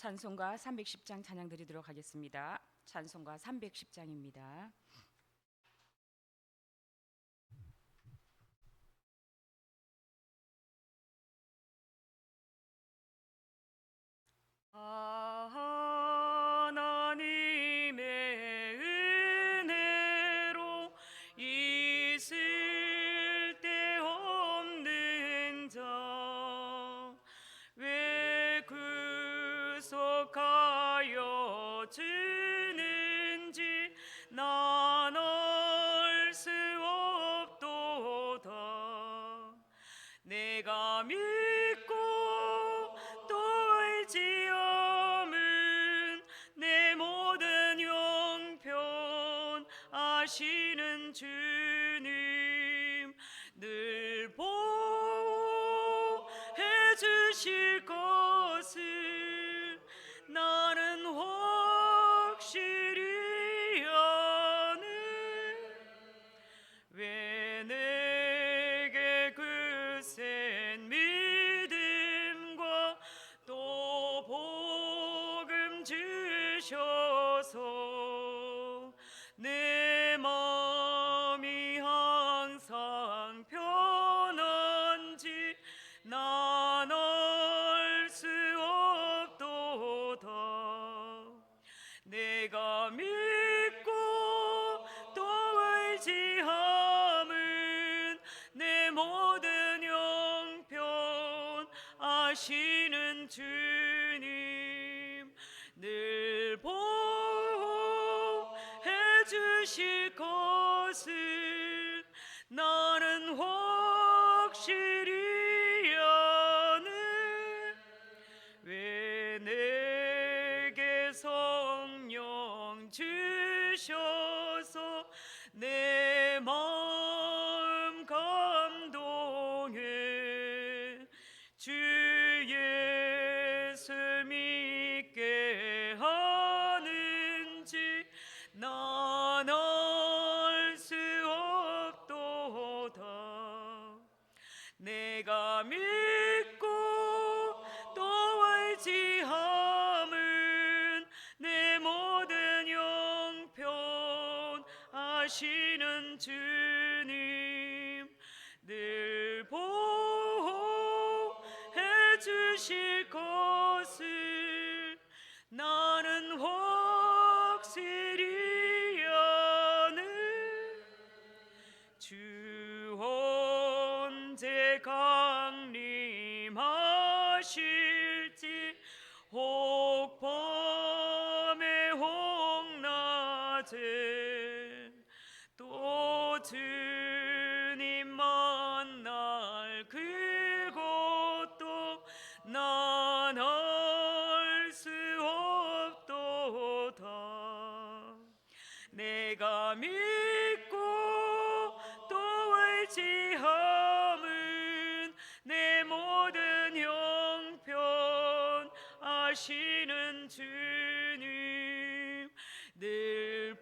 찬송가 310장 찬양 드리도록 하겠습니다. 찬송가 310장입니다. 하나님의 은혜로 있을 데 없는 자 왜 구속하여 주는지 난 알 수 없도다. 내가 믿고 또 의지함은 내 모든 형편 아시는 주님 늘 보호해 주실 것을 나는 확실히 아네. 왜 내게 그 센 믿음과 또 복음 주셔서 내 마음이 항상 편한지 난 알 수 없도다. 내가 믿고 또 의지함은 내 모든 형편 아시는 주님 늘 보호해 주실 것을 나는 확실히 아네. 왜 내게 성령 주셔서 내 마음 감동해 주 예수 믿게 하는지 난 알 수 없도다. 내가 믿고 또 의지함은 내 모든 형편 아시는 주님 늘 보호해 주실 것을 나는 확실히 아네. 주 언제 강림하실지 혹 밤에 혹 낮에 또 주님 만날 그것도 난 알 수 없도다. 내가 믿고 또 의지함은 내 모든 형편 아시는 주님 늘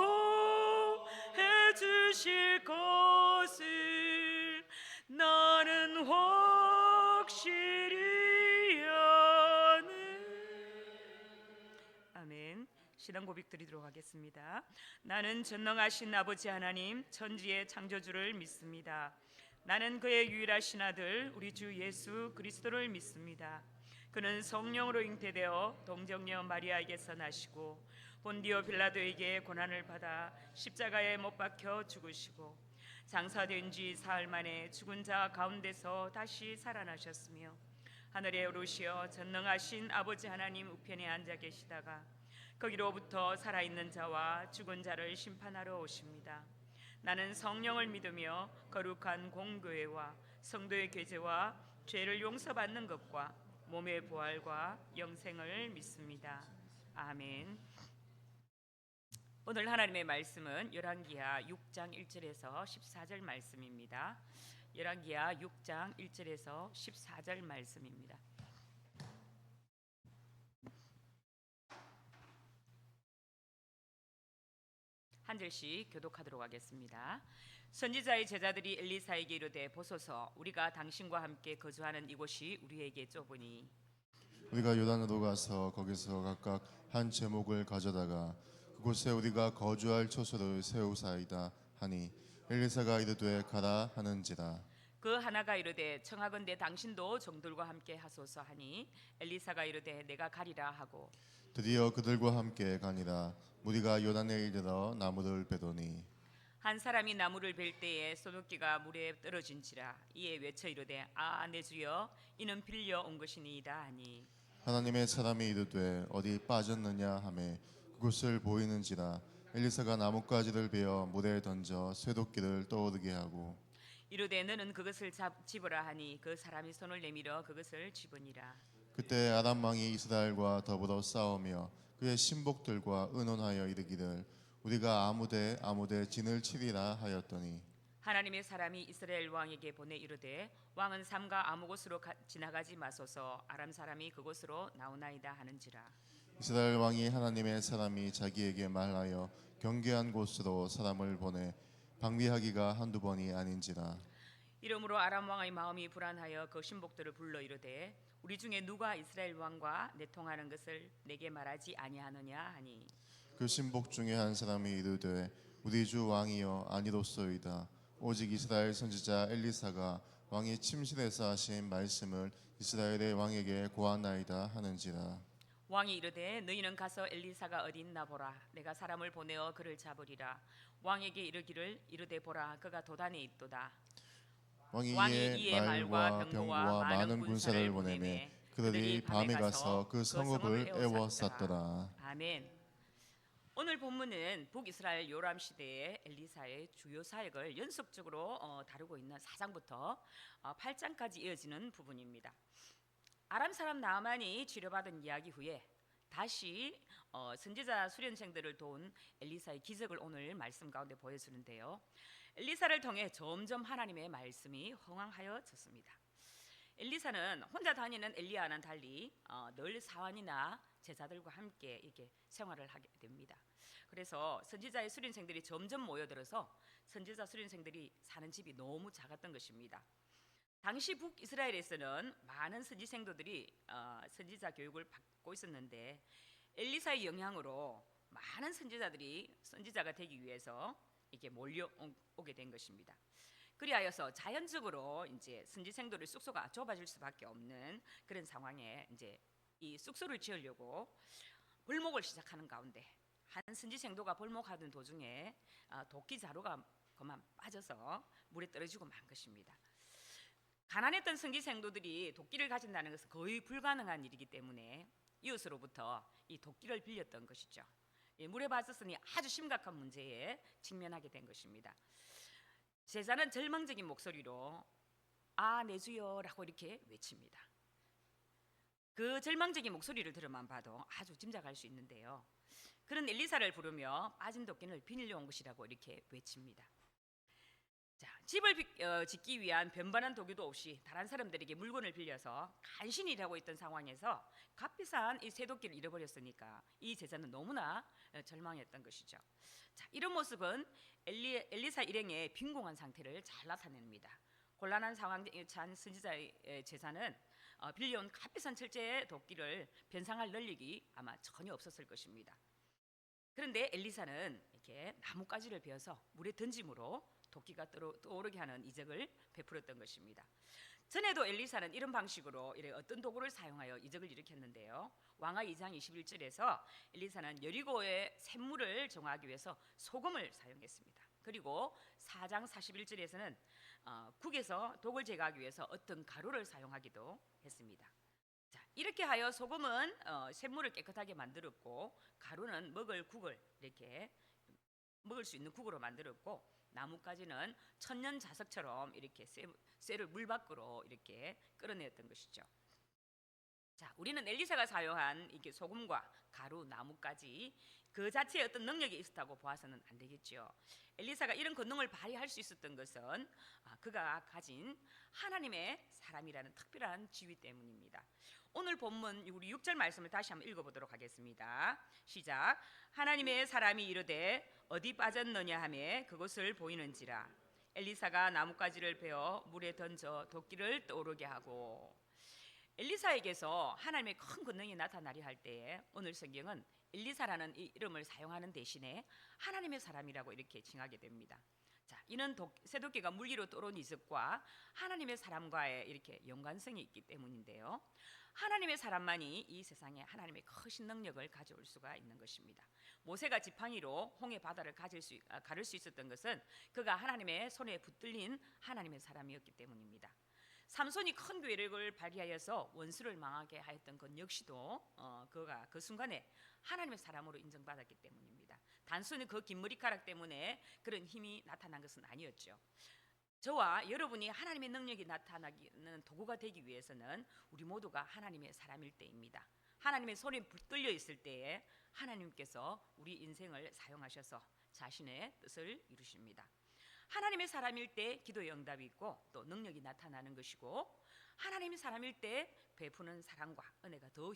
보호해 주실 것을 나는 확실히 아네. 아멘. 신앙 고백 드리도록 하겠습니다. 나는 전능하신 아버지 하나님 천지의 창조주를 믿습니다. 나는 그의 유일하신 아들 우리 주 예수 그리스도를 믿습니다. 그는 성령으로 잉태되어 동정녀 마리아에게서 나시고 본디오 빌라도에게 고난을 받아 십자가에 못 박혀 죽으시고 장사된 지 사흘 만에 죽은 자 가운데서 다시 살아나셨으며 하늘에 오르시어 전능하신 아버지 하나님 우편에 앉아 계시다가 거기로부터 살아있는 자와 죽은 자를 심판하러 오십니다. 나는 성령을 믿으며 거룩한 공교회와 성도의 교제와 죄를 용서받는 것과 몸의 부활과 영생을 믿습니다. 아멘. 오늘 하나님의 말씀은 열왕기하 6장 1절에서 14절 말씀입니다. 열왕기하 6장 1절에서 14절 말씀입니다. 한 절씩 교독하도록 하겠습니다. 선지자의 제자들이 엘리사에게 이르되 보소서 우리가 당신과 함께 거주하는 이곳이 우리에게 좁으니 우리가 요단으로 가서 거기서 각각 한 제목을 가져다가 그곳에 우리가 거주할 처소를 세우사이다 하니 엘리사가 이르되 가라 하는지라. 그 하나가 이르되 청하건대 당신도 종들과 함께 하소서 하니 엘리사가 이르되 내가 가리라 하고 드디어 그들과 함께 가니라. 무리가 요단에 이르러 나무를 베더니 한 사람이 나무를 벨 때에 소독기가 물에 떨어진지라. 이에 외쳐 이르되 아 내 주여 이는 빌려 온 것이니이다 하니 하나님의 사람이 이르되 어디 빠졌느냐 하매 그곳을 보이는지라. 엘리사가 나뭇가지를 베어 물에 던져 쇠도끼를 떠오르게 하고 이르되 너는 그것을 집으라 하니 그 사람이 손을 내밀어 그것을 집으니라. 그때 아람 왕이 이스라엘과 더불어 싸우며 그의 신복들과 의논하여 이르기를 우리가 아무데 진을 치리라 하였더니 하나님의 사람이 이스라엘 왕에게 보내 이르되 왕은 삼가 아무 곳으로 지나가지 마소서 아람 사람이 그곳으로 나오나이다 하는지라. 이스라엘 왕이 하나님의 사람이 자기에게 말하여 경계한 곳으로 사람을 보내 방비하기가 한두 번이 아닌지라. 이러므로 아람 왕의 마음이 불안하여 그 신복들을 불러 이르되 우리 중에 누가 이스라엘 왕과 내통하는 것을 내게 말하지 아니하느냐 하니 그 신복 중에 한 사람이 이르되 우리 주 왕이여 아니로소이다. 오직 이스라엘 선지자 엘리사가 왕이 침실에서 하신 말씀을 이스라엘의 왕에게 고하나이다 하는지라. 왕이 이르되 너희는 가서 엘리사가 어디 있나 보라. 내가 사람을 보내어 그를 잡으리라. 왕에게 이르기를 이르되 보라 그가 도단에 있도다. 왕이 이에 말과 병거와 많은 군사를 보내매 그들이 밤에 가서 그 성읍을 에워쌌더라. 아멘. 오늘 본문은 북이스라엘 요람 시대의 엘리사의 주요 사역을 연속적으로 다루고 있는 4장부터 8장까지 이어지는 부분입니다. 아람 사람 나아만이 치료받은 이야기 후에 다시 선지자 수련생들을 도운 엘리사의 기적을 오늘 말씀 가운데 보여주는데요. 엘리사를 통해 점점 하나님의 말씀이 흥황하여졌습니다. 엘리사는 혼자 다니는 엘리야와는 달리 늘 사환이나 제자들과 함께 이렇게 생활을 하게 됩니다. 그래서 선지자의 수련생들이 점점 모여들어서 선지자 수련생들이 사는 집이 너무 작았던 것입니다. 당시 북이스라엘에서는 많은 선지생도들이 선지자 교육을 받고 있었는데 엘리사의 영향으로 많은 선지자들이 선지자가 되기 위해서 이렇게 몰려오게 된 것입니다. 그리하여서 자연적으로 이제 선지생도의 숙소가 좁아질 수밖에 없는 그런 상황에 이제 이 숙소를 지으려고 벌목을 시작하는 가운데 한 선지생도가 벌목하던 도중에 도끼 자루가 그만 빠져서 물에 떨어지고 만 것입니다. 가난했던 선지생도들이 도끼를 가진다는 것은 거의 불가능한 일이기 때문에 이웃으로부터 이 도끼를 빌렸던 것이죠. 물에 빠졌으니 아주 심각한 문제에 직면하게 된 것입니다. 제자는 절망적인 목소리로 아 내 주여라고 이렇게 외칩니다. 그 절망적인 목소리를 들어만 봐도 아주 짐작할 수 있는데요. 그런 엘리사를 부르며 빠진 도끼를 빌려 온 것이라고 이렇게 외칩니다. 자, 집을 짓기 위한 변반한 도구도 없이 다른 사람들에게 물건을 빌려서 간신히 일하고 있던 상황에서 값비싼 이 쇠도끼를 잃어버렸으니까 이 제자는 너무나 절망했던 것이죠. 자, 이런 모습은 엘리사 일행의 빈공한 상태를 잘 나타냅니다. 곤란한 상황에 처한 선지자의 제자는 빌려온 값비싼 철제의 도끼를 변상할 능력이 아마 전혀 없었을 것입니다. 그런데 엘리사는 이렇게 나뭇가지를 베어서 물에 던짐으로 도끼가 떠오르게 하는 이적을 베풀었던 것입니다. 전에도 엘리사는 이런 방식으로 어떤 도구를 사용하여 이적을 일으켰는데요. 왕하 2장 21절에서 엘리사는 여리고의 샘물을 정화하기 위해서 소금을 사용했습니다. 그리고 4장 41절에서는 국에서 독을 제거하기 위해서 어떤 가루를 사용하기도 했습니다. 자, 이렇게 하여 소금은 샘물을 깨끗하게 만들었고 가루는 국을 이렇게 먹을 수 있는 국으로 만들었고 나뭇가지는 천년 자석처럼 이렇게 쇠를 물 밖으로 이렇게 끌어내었던 것이죠. 자, 우리는 엘리사가 사용한 이게 소금과 가루, 나뭇가지 그 자체에 어떤 능력이 있었다고 보아서는 안 되겠죠. 엘리사가 이런 권능을 발휘할 수 있었던 것은 그가 가진 하나님의 사람이라는 특별한 지위 때문입니다. 오늘 본문 우리 6절 말씀을 다시 한번 읽어보도록 하겠습니다. 시작. 하나님의 사람이 이르되 어디 빠졌느냐 하매 그곳을 보이는지라. 엘리사가 나뭇가지를 베어 물에 던져 도끼를 떠오르게 하고. 엘리사에게서 하나님의 큰 권능이 나타나려 할 때에 오늘 성경은 엘리사라는 이 이름을 사용하는 대신에 하나님의 사람이라고 이렇게 칭하게 됩니다. 자, 이는 세도끼가 물리로 떠오른 이적과 하나님의 사람과의 이렇게 연관성이 있기 때문인데요. 하나님의 사람만이 이 세상에 하나님의 크신 능력을 가져올 수가 있는 것입니다. 모세가 지팡이로 홍해 바다를 가를 수 있었던 것은 그가 하나님의 손에 붙들린 하나님의 사람이었기 때문입니다. 삼손이 큰 괴력을 발휘하여서 원수를 망하게 하였던 것 역시도 그가 그 순간에 하나님의 사람으로 인정받았기 때문입니다. 단순히 그 긴 머리카락 때문에 그런 힘이 나타난 것은 아니었죠. 저와 여러분이 하나님의 능력이 나타나는 도구가 되기 위해서는 우리 모두가 하나님의 사람일 때입니다. 하나님의 손에 붙들려 있을 때에 하나님께서 우리 인생을 사용하셔서 자신의 뜻을 이루십니다. 하나님의 사람일 때 기도의 응답이 있고 또 능력이 나타나는 것이고, 하나님의 사람일 때 베푸는 사랑과 은혜가 더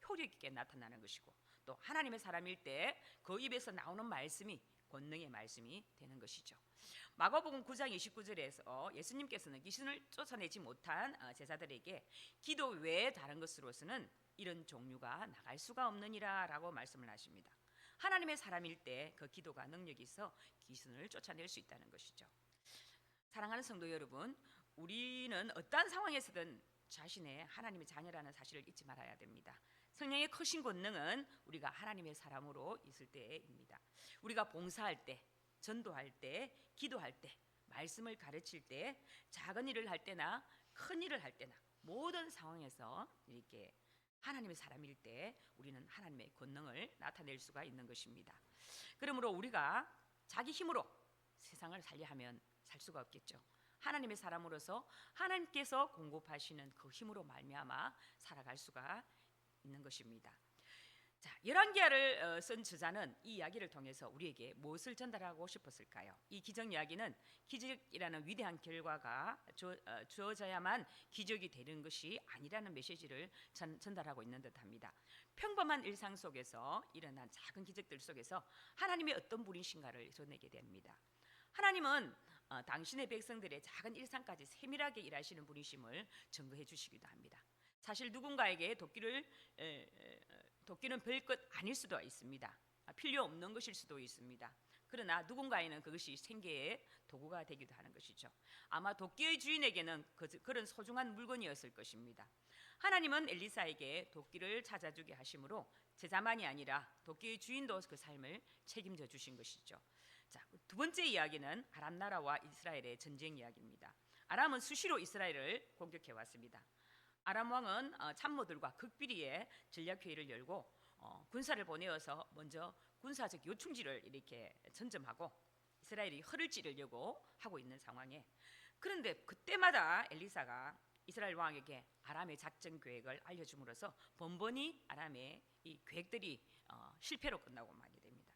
효력 있게 나타나는 것이고, 또 하나님의 사람일 때 그 입에서 나오는 말씀이 권능의 말씀이 되는 것이죠. 마가복음 9장 29절에서 예수님께서는 귀신을 쫓아내지 못한 제자들에게 기도 외에 다른 것으로서는 이런 종류가 나갈 수가 없느니라 라고 말씀을 하십니다. 하나님의 사람일 때 그 기도가 능력이 있어 귀신을 쫓아낼 수 있다는 것이죠. 사랑하는 성도 여러분, 우리는 어떠한 상황에서든 자신의 하나님의 자녀라는 사실을 잊지 말아야 됩니다. 성령의 크신 권능은 우리가 하나님의 사람으로 있을 때입니다. 우리가 봉사할 때, 전도할 때, 기도할 때, 말씀을 가르칠 때, 작은 일을 할 때나 큰 일을 할 때나 모든 상황에서 이렇게 하나님의 사람일 때 우리는 하나님의 권능을 나타낼 수가 있는 것입니다. 그러므로 우리가 자기 힘으로 세상을 살려 하면 살 수가 없겠죠. 하나님의 사람으로서 하나님께서 공급하시는 그 힘으로 말미암아 살아갈 수가 있는 것입니다. 자, 열왕기하를 쓴 저자는 이 이야기를 통해서 우리에게 무엇을 전달하고 싶었을까요? 이 기적 이야기는 기적이라는 위대한 결과가 주어져야만 기적이 되는 것이 아니라는 메시지를 전달하고 있는 듯합니다. 평범한 일상 속에서 일어난 작은 기적들 속에서 하나님의 어떤 분이신가를 전하게 됩니다. 하나님은 당신의 백성들의 작은 일상까지 세밀하게 일하시는 분이심을 증거해 주시기도 합니다. 사실 누군가에게 돕기는 별것 아닐 수도 있습니다. 필요 없는 것일 수도 있습니다. 그러나 누군가에는 그것이 생계의 도구가 되기도 하는 것이죠. 아마 도끼의 주인에게는 그런 소중한 물건이었을 것입니다. 하나님은 엘리사에게 도끼를 찾아주게 하심으로 제자만이 아니라 도끼의 주인도 그 삶을 책임져 주신 것이죠. 자, 두 번째 이야기는 아람 나라와 이스라엘의 전쟁 이야기입니다. 아람은 수시로 이스라엘을 공격해 왔습니다. 아람 왕은 참모들과 극비리에 전략회의를 열고 군사를 보내어서 먼저 군사적 요충지를 이렇게 전점하고 이스라엘이 허를 찌르려고 하고 있는 상황에, 그런데 그때마다 엘리사가 이스라엘 왕에게 아람의 작전 계획을 알려줌으로써 번번이 아람의 이 계획들이 실패로 끝나고 마게 됩니다.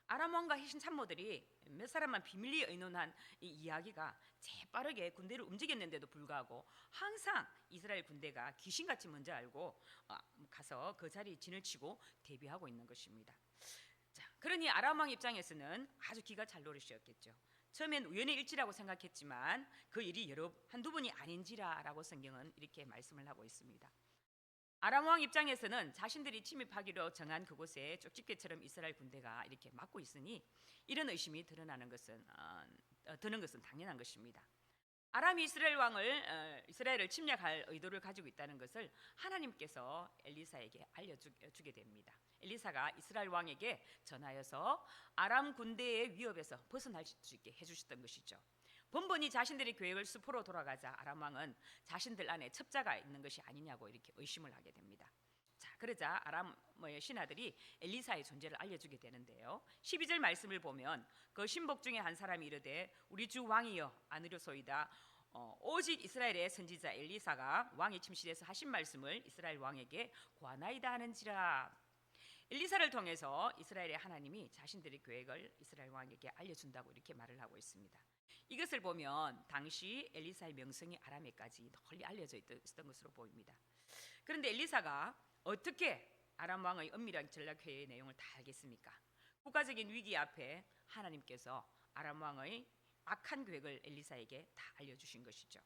아람 왕과 해신 참모들이 몇 사람만 비밀리에 의논한 이 이야기가 재빠르게 군대를 움직였는데도 불구하고 항상 이스라엘 군대가 귀신같이 먼저 알고 가서 그 자리에 진을 치고 대비하고 있는 것입니다. 자, 그러니 아람 왕 입장에서는 아주 기가 찰 노릇이었겠죠. 처음엔 우연의 일치라고 생각했지만 그 일이 한두 번이 아닌지라라고 성경은 이렇게 말씀을 하고 있습니다. 아람 왕 입장에서는 자신들이 침입하기로 정한 그곳에 쪽집게처럼 이스라엘 군대가 이렇게 막고 있으니 이런 의심이 드는 것은 당연한 것입니다. 아람이 이스라엘을 침략할 의도를 가지고 있다는 것을 하나님께서 엘리사에게 알려주게 됩니다. 엘리사가 이스라엘 왕에게 전하여서 아람 군대의 위협에서 벗어날 수 있게 해주셨던 것이죠. 번번이 자신들의 계획을 수포로 돌아가자 아람 왕은 자신들 안에 첩자가 있는 것이 아니냐고 이렇게 의심을 하게 됩니다. 자, 그러자 아람의 신하들이 엘리사의 존재를 알려주게 되는데요. 12절 말씀을 보면 그 신복 중에 한 사람이 이르되 우리 주 왕이여 안으려소이다. 오직 이스라엘의 선지자 엘리사가 왕의 침실에서 하신 말씀을 이스라엘 왕에게 고하나이다 하는지라. 엘리사를 통해서 이스라엘의 하나님이 자신들의 계획을 이스라엘 왕에게 알려준다고 이렇게 말을 하고 있습니다. 이것을 보면 당시 엘리사의 명성이 아람에까지 널리 알려져 있었던 것으로 보입니다. 그런데 엘리사가 어떻게 아람 왕의 은밀한 전략회의의 내용을 다 알겠습니까? 국가적인 위기 앞에 하나님께서 아람 왕의 악한 계획을 엘리사에게 다 알려주신 것이죠.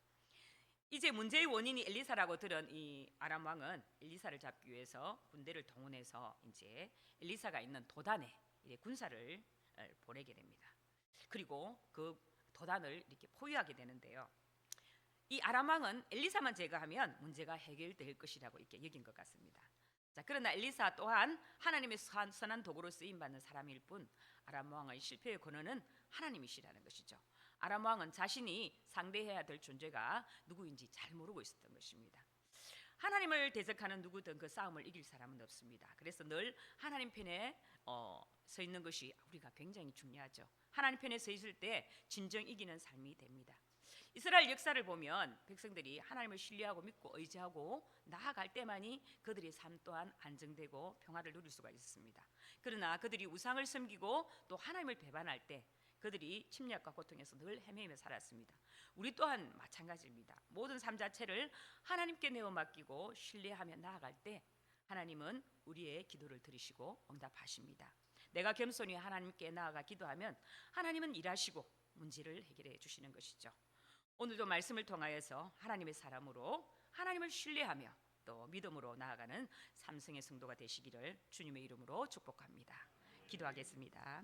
이제 문제의 원인이 엘리사라고 들은 이 아람 왕은 엘리사를 잡기 위해서 군대를 동원해서 이제 엘리사가 있는 도단에 이제 군사를 보내게 됩니다. 그리고 그 도단을 이렇게 포위하게 되는데요. 이 아람 왕은 엘리사만 제거하면 문제가 해결될 것이라고 이렇게 여긴 것 같습니다. 자, 그러나 엘리사 또한 하나님의 선한 도구로 쓰임 받는 사람일 뿐 아람 왕의 실패의 근원은 하나님이시라는 것이죠. 아람 왕은 자신이 상대해야 될 존재가 누구인지 잘 모르고 있었던 것입니다. 하나님을 대적하는 누구든 그 싸움을 이길 사람은 없습니다. 그래서 늘 하나님 편에 서 있는 것이 우리가 굉장히 중요하죠. 하나님 편에 서 있을 때 진정 이기는 삶이 됩니다. 이스라엘 역사를 보면 백성들이 하나님을 신뢰하고 믿고 의지하고 나아갈 때만이 그들의 삶 또한 안정되고 평화를 누릴 수가 있습니다. 그러나 그들이 우상을 섬기고 또 하나님을 배반할 때 그들이 침략과 고통에서 늘 헤매며 살았습니다. 우리 또한 마찬가지입니다. 모든 삶 자체를 하나님께 내어 맡기고 신뢰하며 나아갈 때 하나님은 우리의 기도를 들으시고 응답하십니다. 내가 겸손히 하나님께 나아가 기도하면 하나님은 일하시고 문제를 해결해 주시는 것이죠. 오늘도 말씀을 통하여서 하나님의 사람으로 하나님을 신뢰하며 또 믿음으로 나아가는 삼성의 성도가 되시기를 주님의 이름으로 축복합니다. 기도하겠습니다.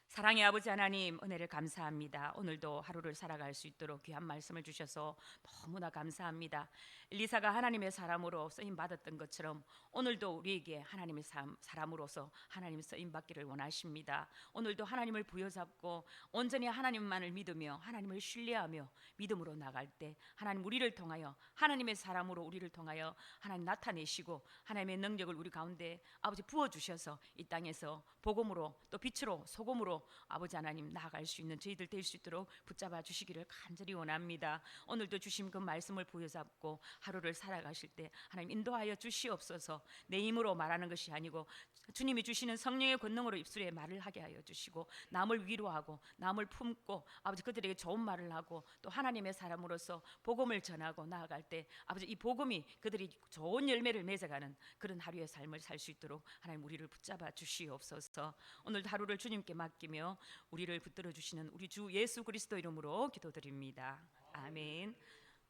사랑의 아버지 하나님, 은혜를 감사합니다. 오늘도 하루를 살아갈 수 있도록 귀한 말씀을 주셔서 너무나 감사합니다. 엘리사가 하나님의 사람으로 쓰임 받았던 것처럼 오늘도 우리에게 하나님의 사람으로서 하나님 쓰임 받기를 원하십니다. 오늘도 하나님을 부여잡고 온전히 하나님만을 믿으며 하나님을 신뢰하며 믿음으로 나갈 때 하나님 우리를 통하여 하나님의 사람으로 우리를 통하여 하나님 나타내시고 하나님의 능력을 우리 가운데 아버지 부어주셔서 이 땅에서 복음으로 또 빛으로 소금으로 아버지 하나님 나아갈 수 있는 저희들 될 수 있도록 붙잡아 주시기를 간절히 원합니다. 오늘도 주신 그 말씀을 부여잡고 하루를 살아가실 때 하나님 인도하여 주시옵소서. 내 힘으로 말하는 것이 아니고 주님이 주시는 성령의 권능으로 입술에 말을 하게 하여 주시고 남을 위로하고 남을 품고 아버지 그들에게 좋은 말을 하고 또 하나님의 사람으로서 복음을 전하고 나아갈 때 아버지 이 복음이 그들이 좋은 열매를 맺어가는 그런 하루의 삶을 살 수 있도록 하나님 우리를 붙잡아 주시옵소서. 오늘도 하루를 주님께 맡기며 우리를 붙들어 주시는 우리 주 예수 그리스도 이름으로 기도드립니다. 아멘.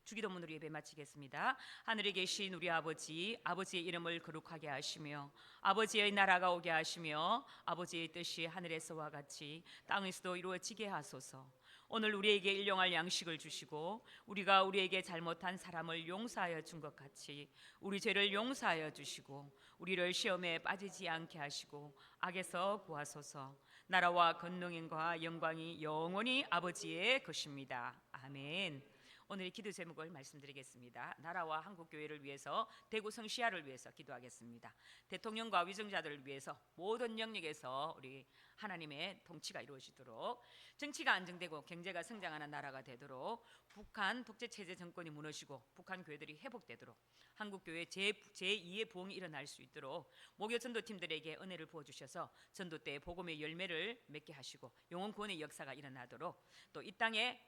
주기도문으로 예배 마치겠습니다. 하늘에 계신 우리 아버지, 아버지의 이름을 거룩하게 하시며 아버지의 나라가 오게 하시며 아버지의 뜻이 하늘에서와 같이 땅에서도 이루어지게 하소서. 오늘 우리에게 일용할 양식을 주시고 우리가 우리에게 잘못한 사람을 용서하여 준 것 같이 우리 죄를 용서하여 주시고 우리를 시험에 빠지지 않게 하시고 악에서 구하소서. 나라와 권능과 영광이 영원히 아버지의 것입니다. 아멘. 오늘의 기도 제목을 말씀드리겠습니다. 나라와 한국교회를 위해서 대구 성시아를 위해서 기도하겠습니다. 대통령과 위정자들을 위해서 모든 영역에서 우리 하나님의 통치가 이루어지도록 정치가 안정되고 경제가 성장하는 나라가 되도록 북한 독재체제 정권이 무너지고 북한 교회들이 회복되도록 한국교회 제2의 부흥이 일어날 수 있도록 목요 전도팀들에게 은혜를 부어주셔서 전도 때 복음의 열매를 맺게 하시고 영혼 구원의 역사가 일어나도록 또 이 땅에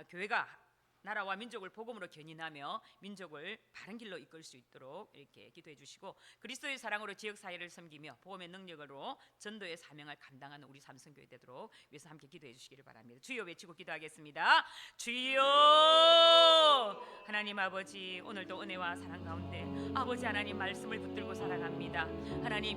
교회가 나라와 민족을 복음으로 견인하며 민족을 바른 길로 이끌 수 있도록 이렇게 기도해 주시고 그리스도의 사랑으로 지역 사회를 섬기며 복음의 능력으로 전도의 사명을 감당하는 우리 삼성교회 되도록 위해서 함께 기도해 주시기를 바랍니다. 주여 외치고 기도하겠습니다. 주여 하나님 아버지, 오늘도 은혜와 사랑 가운데 아버지 하나님 말씀을 붙들고 살아갑니다. 하나님